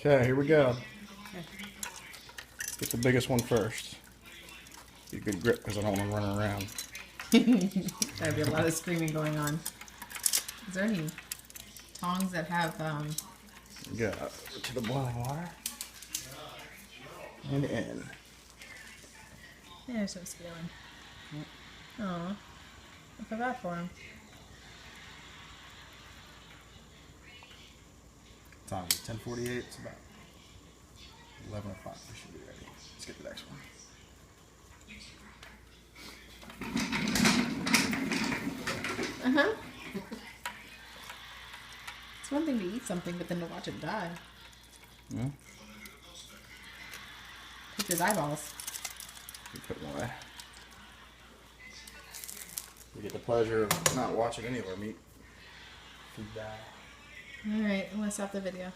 Okay, here we go. Okay. Get the biggest one first. Be a good grip because I don't want to run around. There'd be a lot of screaming going on. Is there any tongs that have Go to the boiling water. And in. yeah, there's no scaling. Aw. I feel bad for him. Time is 10:48. It's about 11 o'clock. We should be ready. Let's get the next one. Uh-huh. It's one thing to eat something, but then to watch it die. Hmm? Take his eyeballs. We put them away. We get the pleasure of not watching any of our meat. Food die. Alright, I'm gonna stop the video.